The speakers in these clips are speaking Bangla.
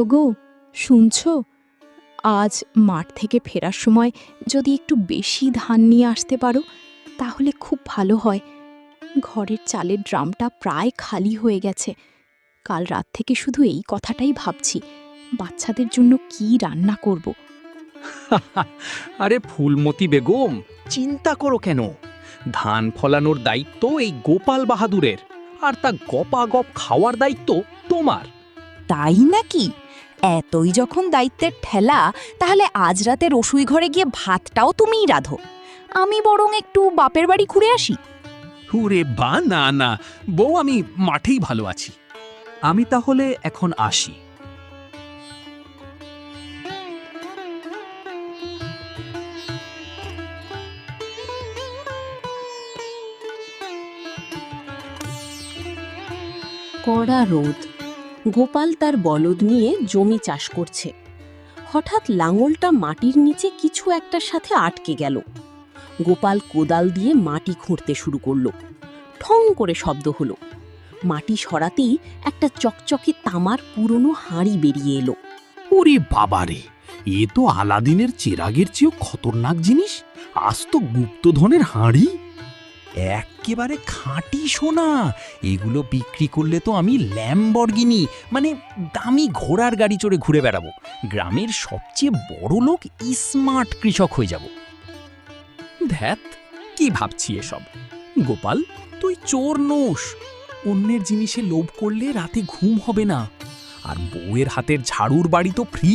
ওগো, শুনছো? আজ মাঠ থেকে ফেরার সময় যদি একটু বেশি ধান নিয়ে আসতে পারো তাহলে খুব ভালো হয়। ঘরের চালের ড্রামটা প্রায় খালি হয়ে গেছে। কাল রাত থেকে শুধু এই কথাটাই ভাবছি, বাচ্চাদের জন্য কি রান্না করব। আরে ফুলমতি বেগম, চিন্তা করো কেন? ধান ফলানোর দায়িত্ব এই গোপাল বাহাদুরের, আর তা গপাগপ খাওয়ার দায়িত্ব তোমার। তাই নাকি? এতই যখন দায়িত্বের ঠেলা, তাহলে আজ রাতে রসুই ঘরে গিয়ে ভাতটাও তুমিই রাঁধো। আমি বরং একটু বাপের বাড়ি ঘুরে আসি। হুরে বা, না না বউ, আমি মাঠেই ভালো আছি। আমি তাহলে এখন আসি। কড়া রোদ। গোপাল তার বলদ নিয়ে জমি চাষ করছে। হঠাৎ লাঙলটা মাটির নিচে কিছু একটার সাথে আটকে গেল। গোপাল কোদাল দিয়ে মাটি খুঁড়তে শুরু করল। ঠং করে শব্দ হলো। মাটি সরাতেই একটা চকচকে তামার পুরনো হাঁড়ি বেরিয়ে এলো। ওরে বাবারে, এ তো আলাদিনের চেরাগের চেয়েও খতরনাক জিনিস। আজ তো গুপ্তধনের হাঁড়ি, একেবারে খাঁটি সোনা। এগুলো বিক্রি করলে তো আমি ল্যাম্বরগিনি, মানে দামি ঘোড়ার গাড়ি চড়ে ঘুরে বেড়াবো। গ্রামের সবচেয়ে বড় লোক, স্মার্ট কৃষক হয়ে যাব। ধ্যাত, কি ভাবছি এসব? গোপাল, তুই চোর নোস। অন্যের জিনিসে লোভ করলে রাতে ঘুম হবে না। আর বউয়ের হাতের ঝাড়ুর বাড়ি তো ফ্রি।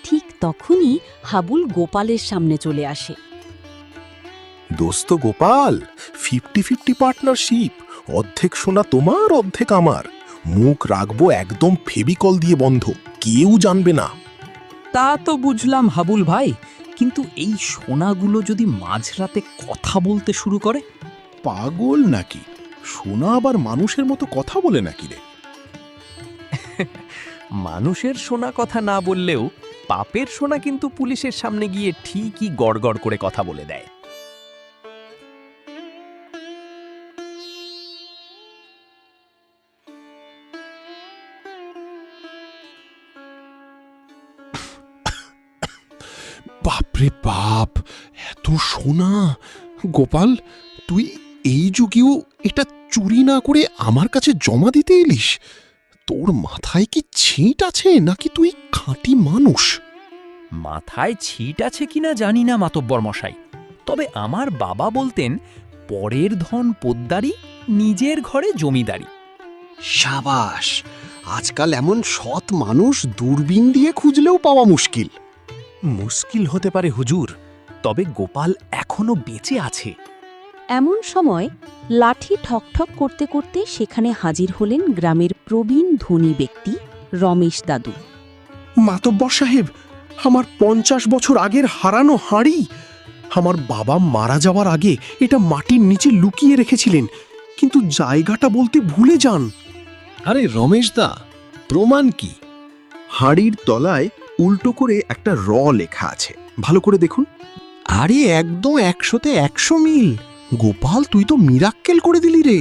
ঠিক তখনই হাবুল গোপালের সামনে চলে আসে। দোস্ত গোপাল, 50-50 পার্টনারশিপ। অর্ধেক সোনা তোমার, অর্ধেক আমার। মুখ রাখবো একদম ফেভিকল দিয়ে বন্ধ, কেউ জানবে না। তা তো বুঝলাম হাবুল ভাই, কিন্তু এই সোনাগুলো যদি মাঝরাতে কথা বলতে শুরু করে? পাগল নাকি? সোনা আবার মানুষের মতো কথা বলে নাকি রে? মানুষের সোনা কথা না বললেও পাপের সোনা কিন্তু পুলিশের সামনে গিয়ে ঠিকই গড়গড় করে কথা বলে দেয়। বাপরে বাপ, এত সোনা! গোপাল, তুই এই যুগেও এটা চুরি না করে আমার কাছে জমা দিতে এলিস? তোর মাথায় কি ছিট আছে নাকি তুই খাঁটি মানুষ? মাথায় ছিট আছে কিনা জানি না মাতব্বর মশাই, তবে আমার বাবা বলতেন, পরের ধন পোদ্দারি, নিজের ঘরে জমিদারি। সাবাস! আজকাল এমন সৎ মানুষ দূরবীন দিয়ে খুঁজলেও পাওয়া মুশকিল। মুশকিল হতে পারে হুজুর, তবে গোপাল এখনো বেঁচে আছে। এমন সময় লাঠি ঠকঠক করতে করতে সেখানে হাজির হলেন গ্রামের প্রবীণ ধনী ব্যক্তি রমেশ দাদু। মাতব্বর সাহেব, আমার 50 বছর আগের হারানো হাঁড়ি। আমার বাবা মারা যাওয়ার আগে এটা মাটির নিচে লুকিয়ে রেখেছিলেন, কিন্তু জায়গাটা বলতে ভুলে যান। আরে রমেশ দা, প্রমাণ কি? হাঁড়ির তলায় উল্টো করে একটা লেখা আছে, ভালো করে দেখুন। আরে একদম 100-তে 100 মিল। গোপাল, তুই তো মিরাক্কেল করে দিলি রে।